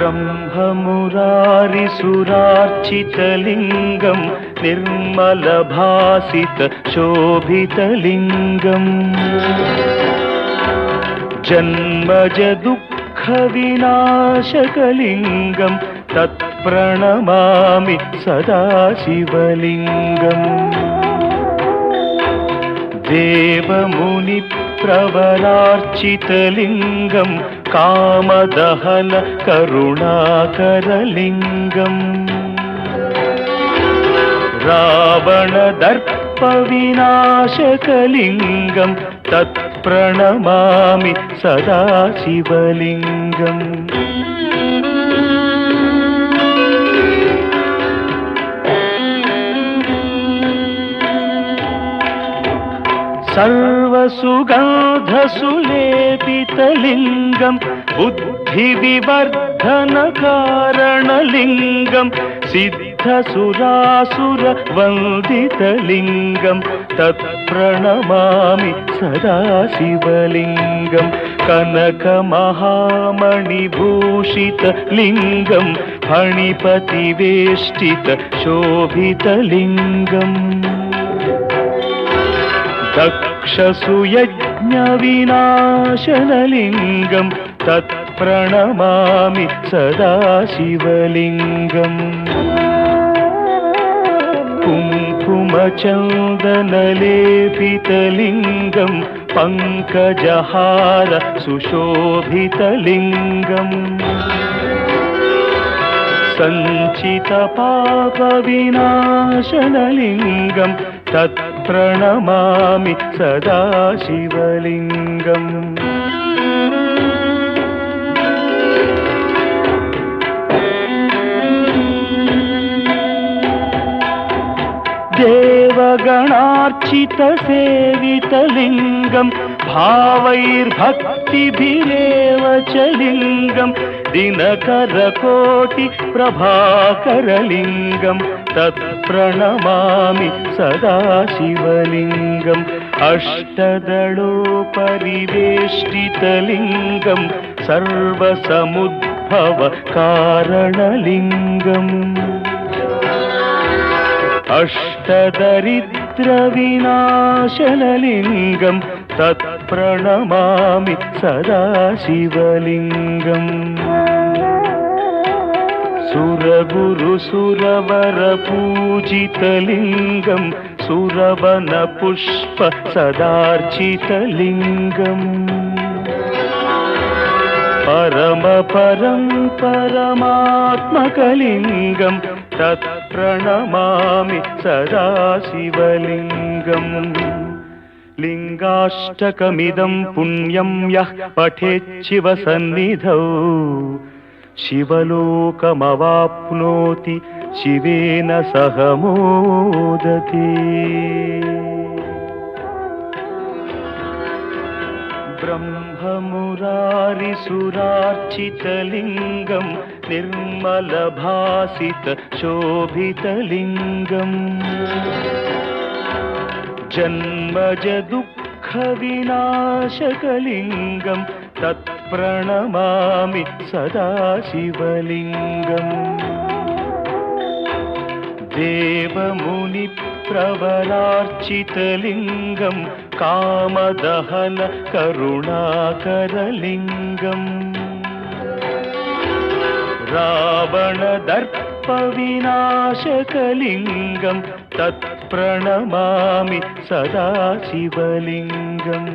ब्रह्ममुरारिसुरार्चितलिङ्गं निर्मलभासितशोभितलिङ्गम् जन्मजदुःखविनाशकलिङ्गं तत्प्रणमामि सदा शिवलिङ्गम् देवमुनिप्रवरार्चितलिङ्गं कामदहन करुणाकरलिङ्गम् रावणदर्पविनाशकलिङ्गं तत्प्रणमामि सदा शिवलिङ्गम् सर्वसुगन्धसुलेपितलिङ्गं बुद्धिविवर्धनकारणलिङ्गं सिद्धसुरासुरवन्दितलिङ्गं तत्प्रणमामि सदा शिवलिङ्गं कनकमहामणिभूषितलिङ्गं फणिपतिवेष्टितशोभितलिङ्गम् दक्षसुयज्ञविनाशनलिङ्गं तत्प्रणमामि सदा शिवलिङ्गम् कुङ्कुमचन्दनलेपितलिङ्गं पङ्कजहार सुशोभितलिङ्गम् सञ्चितपापविनाशनलिङ्गं तत्प्रणमामि सदा शिवलिङ्गम् देवगणार्चितसेवितलिङ्गं भावैर्भक्तिभिरेव च लिङ्गं दिनकरकोटिप्रभाकरलिङ्गं तत्प्रणमामि सदा शिवलिङ्गम् अष्टदलोपरिवेष्टितलिङ्गं सर्वसमुद्भवकारणलिङ्गम् अष्टदरिद्रविनाशनलिङ्गं तत्प्रणमामि सदा शिवलिङ्गम् सुरगुरुसुरवरपूजितलिङ्गं सुरवनपुष्प सदार्चितलिङ्गम् परमात्मकलिङ्गं तत्प्रणमामि सदा शिवलिङ्गम् लिङ्गाष्टकमिदं पुण्यं यः पठेच्छिवसन्निधौ शिवलोकमवाप्नोति शिवेन सह मोदते ब्रह्ममुरारिसुरार्चितलिङ्गं निर्मलभासितशोभितलिङ्गम् जन्मजदुःखविनाशकलिङ्गं तत्प्रणमामि सदा शिवलिङ्गम् देवमुनिप्रवरार्चितलिङ्गं कामदहन करुणाकरलिङ्गम् रावणदर्पविनाशकलिङ्गं तत्प्रणमामि सदा शिवलिङ्गम्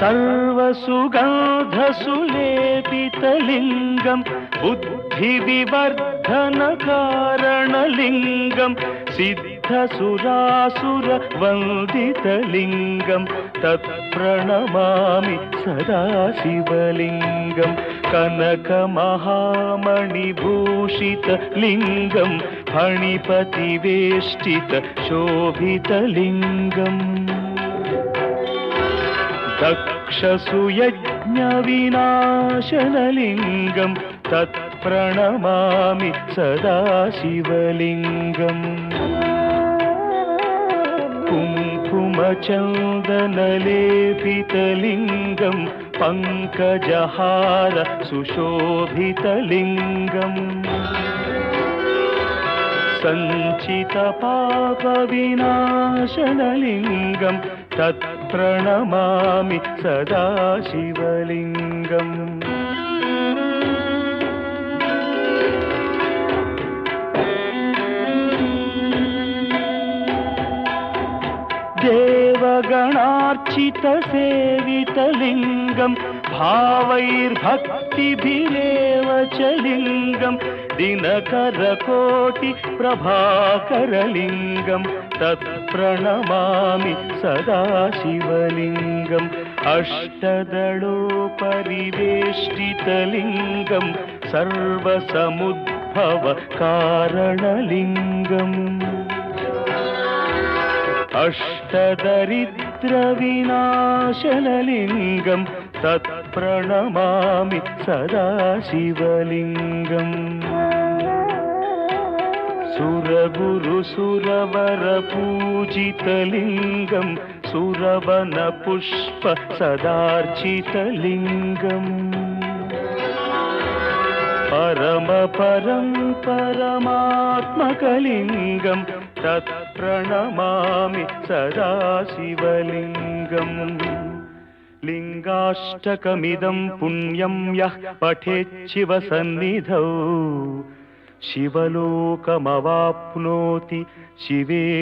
सर्वसुगन्धसुलेपितलिङ्गं बुद्धिविवर्धनकारणलिङ्गं सिद्धसुरासुरवन्दितलिङ्गं तत्प्रणमामि सदा शिवलिङ्गं कनकमहामणिभूषितलिङ्गं फणिपतिवेष्टितशोभितलिङ्गम् दक्षसुयज्ञविनाशनलिङ्गं तत्प्रणमामि सदा शिवलिङ्गम् कुङ्कुमचन्दनलेपितलिङ्गं पङ्कजहार सुशोभितलिङ्गम् सञ्चितपापविनाशनलिङ्गं तत्प्रणमामि सदा शिवलिङ्गम् देवगणार्चितसेवितलिङ्गं भावैर्भक्तिभिरेव च लिङ्गं दिनकरकोटिप्रभाकरलिङ्गं तत्प्रणमामि सदा शिवलिङ्गम् अष्टदलोपरिवेष्टितलिङ्गं सर्वसमुद्भवकारणलिङ्गम् अष्टदरिद्रविनाशनलिङ्गं तत्प्रणमामि सदा शिवलिङ्गम् सुरगुरुसुरवरपूजितलिङ्गं सुरवनपुष्प सदार्चितलिङ्गम् परमात्मकलिङ्गं तत्प्रणमामि सदा शिवलिङ्गम् लिङ्गाष्टकमिदं पुण्यं यः पठेच्छिवसन्निधौ शिवलोकमवाप्नोति शिवेन